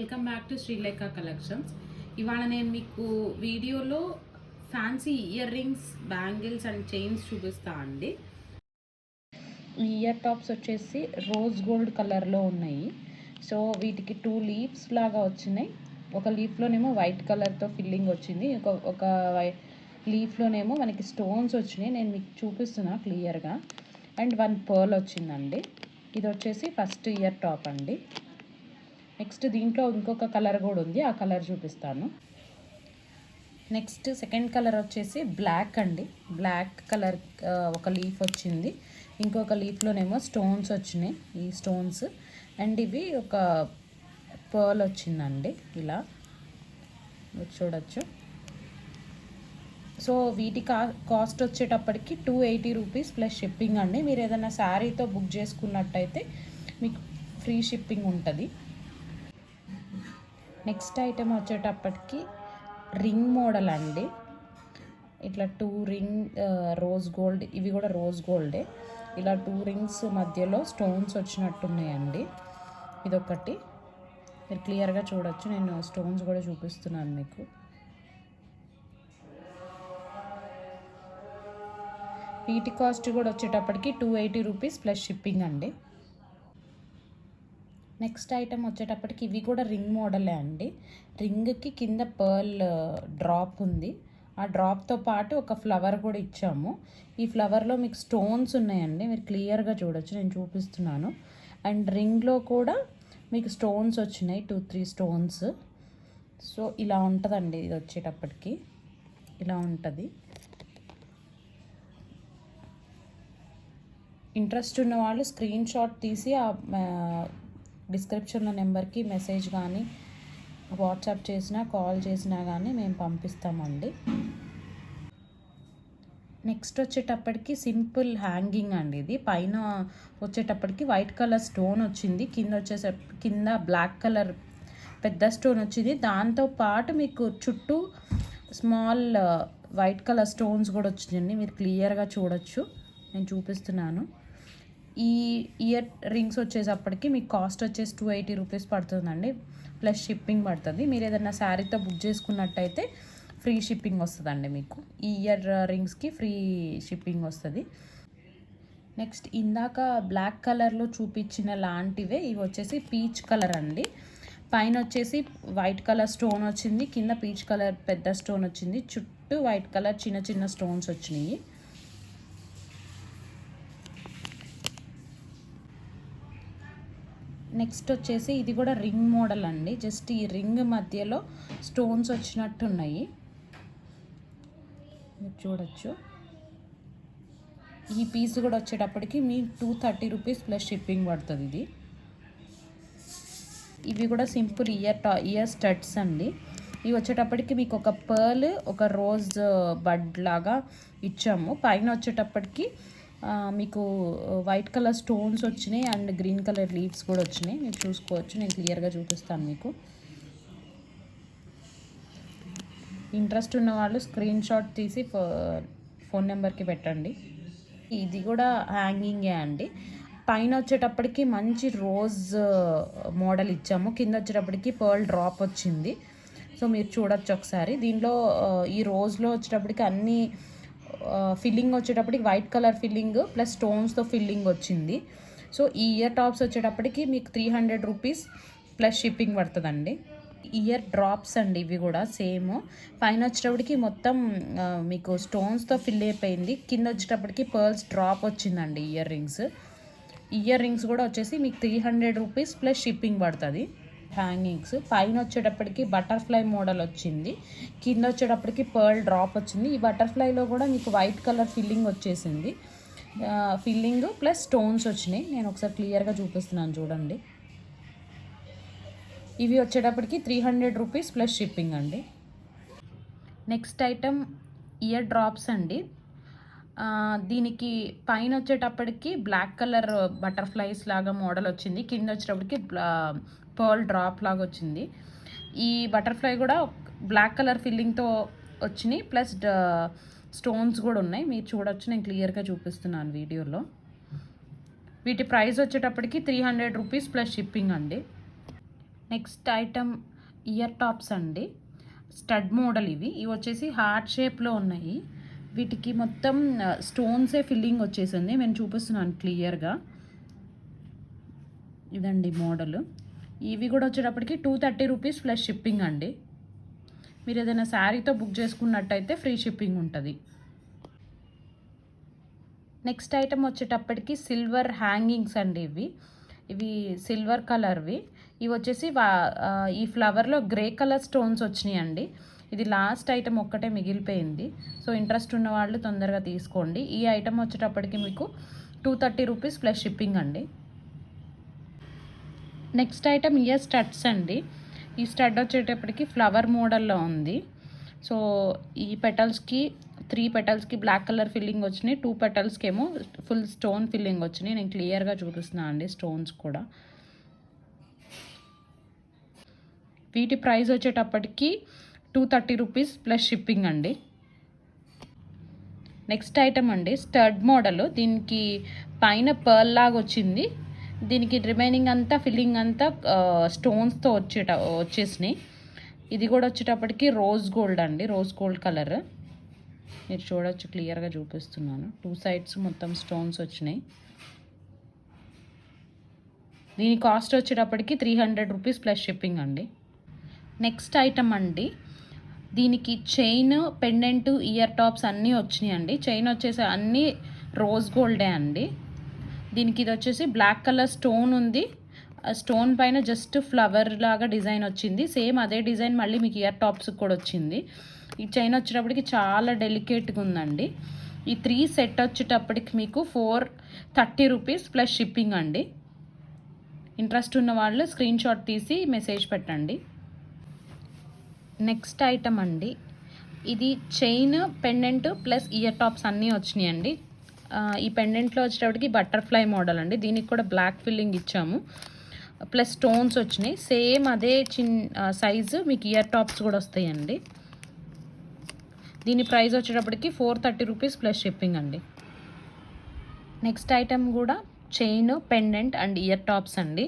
Welcome back to Srilekha collections. ఇవాళ నేను మీకు వీడియోలో fancy ear rings, bangles and chains చూపిస్తా అండి. ఈ ఇయర్ టాప్స్ వచ్చేసి రోజ్ గోల్డ్ కలర్లో ఉన్నాయి. సో వీటికి 2 లీవ్స్ లాగా వచ్చినాయి. ఒక లీఫ్లోనేమో వైట్ కలర్తో ఫిల్లింగ్ వచ్చింది, ఒక లీఫ్లోనేమో మనకి స్టోన్స్ వచ్చినాయి. నేను మీకు చూపిస్తున్నా క్లియర్గా. అండ్ 1 పర్ల్ వచ్చిందండి. ఇది వచ్చేసి ఫస్ట్ ఇయర్ టాప్ అండి. నెక్స్ట్ దీంట్లో ఇంకొక కలర్ కూడా ఉంది, ఆ కలర్ చూపిస్తాను. నెక్స్ట్ సెకండ్ కలర్ వచ్చేసి బ్లాక్ అండి. బ్లాక్ కలర్ ఒక లీఫ్ వచ్చింది, ఇంకొక లీఫ్లోనేమో స్టోన్స్ వచ్చినాయి. ఈ స్టోన్స్ అండ్ ఇవి ఒక పర్ల్ వచ్చిందండి. ఇలా చూడొచ్చు. సో వీటి కాస్ట్ వచ్చేటప్పటికి 280 రూపీస్ ప్లస్ షిప్పింగ్ అండి. మీరు ఏదైనా శారీతో బుక్ చేసుకున్నట్టయితే మీకు ఫ్రీ షిప్పింగ్ ఉంటుంది. నెక్స్ట్ ఐటెం వచ్చేటప్పటికి రింగ్ మోడల్ అండి. ఇట్లా 2 రింగ్ రోజ్ గోల్డ్, ఇవి కూడా రోజ్ గోల్డే. ఇలా 2 రింగ్స్ మధ్యలో స్టోన్స్ వచ్చినట్టున్నాయండి. ఇదొకటి మీరు క్లియర్గా చూడొచ్చు. నేను స్టోన్స్ కూడా చూపిస్తున్నాను మీకు. వీటి కాస్ట్ కూడా వచ్చేటప్పటికి 280 రూపీస్ ప్లస్ షిప్పింగ్ అండి. నెక్స్ట్ ఐటెం వచ్చేటప్పటికి ఇవి కూడా రింగ్ మోడలే అండి. రింగ్కి కింద పర్ల్ డ్రాప్ ఉంది. ఆ డ్రాప్తో పాటు ఒక ఫ్లవర్ కూడా ఇచ్చాము. ఈ ఫ్లవర్లో మీకు స్టోన్స్ ఉన్నాయండి, మీరు క్లియర్గా చూడొచ్చు. నేను చూపిస్తున్నాను. అండ్ రింగ్లో కూడా మీకు స్టోన్స్ వచ్చినాయి, 2-3 స్టోన్స్. సో ఇలా ఉంటుందండి. ఇది వచ్చేటప్పటికి ఇలా ఉంటుంది. ఇంట్రెస్ట్ ఉన్న వాళ్ళు స్క్రీన్ షాట్ తీసి ఆ డిస్క్రిప్షన్లో నెంబర్కి మెసేజ్ కానీ వాట్సాప్ చేసినా కాల్ చేసినా కానీ మేము పంపిస్తామండి. నెక్స్ట్ వచ్చేటప్పటికి సింపుల్ హ్యాంగింగ్ అండి. ఇది పైన వచ్చేటప్పటికి వైట్ కలర్ స్టోన్ వచ్చింది, కింద బ్లాక్ కలర్ పెద్ద స్టోన్ వచ్చింది. దాంతోపాటు మీకు చుట్టూ స్మాల్ వైట్ కలర్ స్టోన్స్ కూడా వచ్చిందండి, మీరు క్లియర్గా చూడొచ్చు. నేను చూపిస్తున్నాను. ఈ ఇయర్ రింగ్స్ వచ్చేటప్పటికి మీకు కాస్ట్ వచ్చేసి 280 రూపీస్ పడుతుందండి, ప్లస్ షిప్పింగ్ పడుతుంది. మీరు ఏదైనా శారీతో బుక్ చేసుకున్నట్టయితే ఫ్రీ షిప్పింగ్ వస్తుందండి మీకు. ఈ ఇయర్ రింగ్స్కి ఫ్రీ షిప్పింగ్ వస్తుంది. నెక్స్ట్ ఇందాక బ్లాక్ కలర్లో చూపించిన లాంటివే ఇవి వచ్చేసి పీచ్ కలర్ అండి. పైన వచ్చేసి వైట్ కలర్ స్టోన్ వచ్చింది, కింద పీచ్ కలర్ పెద్ద స్టోన్ వచ్చింది, చుట్టూ వైట్ కలర్ చిన్న చిన్న స్టోన్స్ వచ్చినాయి. నెక్స్ట్ వచ్చేసి ఇది కూడా రింగ్ మోడల్ అండి. జస్ట్ ఈ రింగ్ మధ్యలో స్టోన్స్ వచ్చినట్టు ఉన్నాయి, మీరు చూడొచ్చు. ఈ పీస్ కూడా వచ్చేటప్పటికి మీ 230 రూపీస్ ప్లస్ షిప్పింగ్ పడుతుంది. ఇవి కూడా సింపుల్ ఇయర్ స్టడ్స్ అండి. ఇవి వచ్చేటప్పటికి మీకు ఒక పర్ల్, ఒక రోజ్ బడ్ లాగా ఇచ్చాము. పైన వచ్చేటప్పటికి మీకు వైట్ కలర్ స్టోన్స్ వచ్చినాయి అండ్ గ్రీన్ కలర్ లీవ్స్ కూడా వచ్చినాయి, మీరు చూసుకోవచ్చు. నేను క్లియర్గా చూపిస్తాను మీకు. ఇంట్రెస్ట్ ఉన్న వాళ్ళు స్క్రీన్ షాట్ తీసి ఫోన్ నెంబర్కి పెట్టండి. ఇది కూడా హ్యాంగింగే అండి. పైన వచ్చేటప్పటికి మంచి రోజ్ మోడల్ ఇచ్చాము, కింద వచ్చేటప్పటికి పర్ల్ డ్రాప్ వచ్చింది. సో మీరు చూడొచ్చు ఒకసారి. దీనిలో ఈ రోజ్లో వచ్చేటప్పటికి అన్నీ ఫిల్లింగ్ వచ్చేటప్పటికి వైట్ కలర్ ఫిల్లింగ్ ప్లస్ స్టోన్స్తో ఫిల్లింగ్ వచ్చింది. సో ఈ ఇయర్ టాప్స్ వచ్చేటప్పటికి మీకు 300 రూపీస్ ప్లస్ షిప్పింగ్ పడుతుందండి. ఇయర్ డ్రాప్స్ అండి. ఇవి కూడా సేమ్. పైన వచ్చేటప్పటికి మొత్తం మీకు స్టోన్స్తో ఫిల్ అయిపోయింది, కింద వచ్చేటప్పటికి పర్ల్స్ డ్రాప్ వచ్చిందండి. ఇయర్ రింగ్స్ కూడా వచ్చేసి మీకు 300 రూపీస్ ప్లస్ షిప్పింగ్ పడుతుంది. హ్యాంగింగ్స్ పైన వచ్చేటప్పటికి బటర్ఫ్లై మోడల్ వచ్చింది, కింద వచ్చేటప్పటికి పర్ల్ డ్రాప్ వచ్చింది. ఈ బటర్ఫ్లైలో కూడా మీకు వైట్ కలర్ ఫిల్లింగ్ వచ్చేసింది, ఫిల్లింగ్ ప్లస్ స్టోన్స్ వచ్చినాయి. నేను ఒకసారి క్లియర్గా చూపిస్తున్నాను చూడండి. ఇవి వచ్చేటప్పటికి 300 రూపీస్ ప్లస్ షిప్పింగ్ అండి. నెక్స్ట్ ఐటెం ఇయర్ డ్రాప్స్ అండి. దీనికి పైన వచ్చేటప్పటికి బ్లాక్ కలర్ బటర్ఫ్లైస్ లాగా మోడల్ వచ్చింది, కింద వచ్చేటప్పటికి పర్ల్ డ్రాప్ లాగా వచ్చింది. ఈ బటర్ఫ్లై కూడా బ్లాక్ కలర్ ఫిల్లింగ్తో వచ్చినాయి, ప్లస్ స్టోన్స్ కూడా ఉన్నాయి, మీరు చూడొచ్చు. నేను క్లియర్గా చూపిస్తున్నాను వీడియోలో. వీటి ప్రైస్ వచ్చేటప్పటికి 300 రూపీస్ ప్లస్ షిప్పింగ్ అండి. నెక్స్ట్ ఐటమ్ ఇయర్ టాప్స్ అండి. స్టడ్ మోడల్ ఇవి వచ్చేసి హార్ట్ షేప్లో ఉన్నాయి. వీటికి మొత్తం స్టోన్సే ఫిల్లింగ్ వచ్చేసింది. నేను చూపిస్తున్నాను క్లియర్గా. ఇదండి మోడల్. ఇవి కూడా వచ్చేటప్పటికి 230 రూపీస్ ప్లస్ షిప్పింగ్ అండి. మీరు ఏదైనా శారీతో బుక్ చేసుకున్నట్టయితే ఫ్రీ షిప్పింగ్ ఉంటుంది. నెక్స్ట్ ఐటమ్ వచ్చేటప్పటికి సిల్వర్ హ్యాంగింగ్స్ అండి. ఇవి సిల్వర్ కలర్వి. ఇవి వచ్చేసి ఈ ఫ్లవర్లో గ్రే కలర్ స్టోన్స్ వచ్చినాయండి. ఇది లాస్ట్ ఐటమ్ ఒక్కటే మిగిలిపోయింది. సో ఇంట్రెస్ట్ ఉన్న వాళ్ళు తొందరగా తీసుకోండి. ఈ ఐటమ్ వచ్చేటప్పటికి మీకు 230 రూపీస్ ప్లస్ షిప్పింగ్ అండి. నెక్స్ట్ ఐటమ్ ఇయర్ స్టడ్స్ అండి. ఈ స్టడ్ వచ్చేటప్పటికి ఫ్లవర్ మోడల్లో ఉంది. సో ఈ పెటల్స్కి 3 పెటల్స్కి బ్లాక్ కలర్ ఫిల్లింగ్ వచ్చినాయి. 2 పెటల్స్కి ఏమో ఫుల్ స్టోన్ ఫిల్లింగ్ వచ్చినాయి. నేను క్లియర్గా చూపిస్తున్నాను అండి స్టోన్స్ కూడా. వీటి ప్రైస్ వచ్చేటప్పటికి 230 రూపీస్ ప్లస్ షిప్పింగ్ అండి. నెక్స్ట్ ఐటమ్ అండి స్టడ్ మోడల్. దీనికి పైన పర్ల్ లాగా వచ్చింది. దీనికి రిమైనింగ్ అంతా ఫిల్లింగ్ అంతా స్టోన్స్తో వచ్చేసినాయి. ఇది కూడా వచ్చేటప్పటికి రోజ్ గోల్డ్ అండి, రోజ్ గోల్డ్ కలర్. మీరు చూడొచ్చు, క్లియర్గా చూపిస్తున్నాను. 2 సైడ్స్ మొత్తం స్టోన్స్ వచ్చినాయి. దీని కాస్ట్ వచ్చేటప్పటికి 300 రూపీస్ ప్లస్ షిప్పింగ్ అండి. నెక్స్ట్ ఐటమ్ అండి, దీనికి చైన్, పెండెంట్, ఇయర్ టాప్స్ అన్నీ వచ్చినాయి అండి. చైన్ వచ్చేసి అన్నీ రోజ్ గోల్డే అండి. దీనికి ఇది వచ్చేసి బ్లాక్ కలర్ స్టోన్ ఉంది. స్టోన్ పైన జస్ట్ ఫ్లవర్ లాగా డిజైన్ వచ్చింది. సేమ్ అదే డిజైన్ మళ్ళీ మీకు ఇయర్ టాప్స్ కూడా వచ్చింది. ఈ చైన్ వచ్చేటప్పటికి చాలా డెలికేట్గా ఉందండి. ఈ 3 సెట్ వచ్చేటప్పటికి మీకు 430 రూపీస్ ప్లస్ షిప్పింగ్ అండి. ఇంట్రెస్ట్ ఉన్న వాళ్ళు స్క్రీన్ షాట్ తీసి మెసేజ్ పెట్టండి. నెక్స్ట్ ఐటమ్ అండి, ఇది chain, pendant plus ear tops అన్నీ వచ్చినాయండి. ఈ పెండెంట్లో వచ్చేటప్పటికి బటర్ఫ్లై మోడల్ అండి. దీనికి కూడా బ్లాక్ ఫిల్లింగ్ ఇచ్చాము, ప్లస్ స్టోన్స్ వచ్చినాయి. సేమ్ అదే సైజు మీకు ఇయర్ టాప్స్ కూడా వస్తాయండి. దీని ప్రైస్ వచ్చేటప్పటికి 430 రూపీస్ ప్లస్ షిప్పింగ్ అండి. నెక్స్ట్ ఐటమ్ కూడా chain, pendant and ear tops అండి.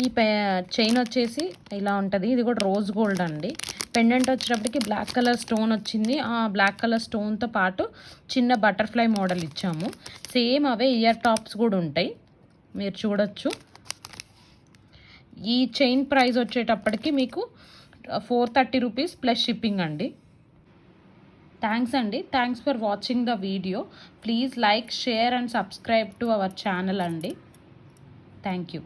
ఈ చైన్ వచ్చేసి ఇలా ఉంటుంది. ఇది కూడా రోజ్ గోల్డ్ అండి. పెండెంట్ వచ్చేటప్పటికి బ్లాక్ కలర్ స్టోన్ వచ్చింది. ఆ బ్లాక్ కలర్ స్టోన్తో పాటు చిన్న బటర్ఫ్లై మోడల్ ఇచ్చాము. సేమ్ అవే ఇయర్ టాప్స్ కూడా ఉంటాయి, మీరు చూడొచ్చు. ఈ చైన్ ప్రైస్ వచ్చేటప్పటికి మీకు 430 రూపీస్ ప్లస్ షిప్పింగ్ అండి. థ్యాంక్స్ అండి. Thanks for watching the video. Please like, share and subscribe to our channel అండి. Thank you.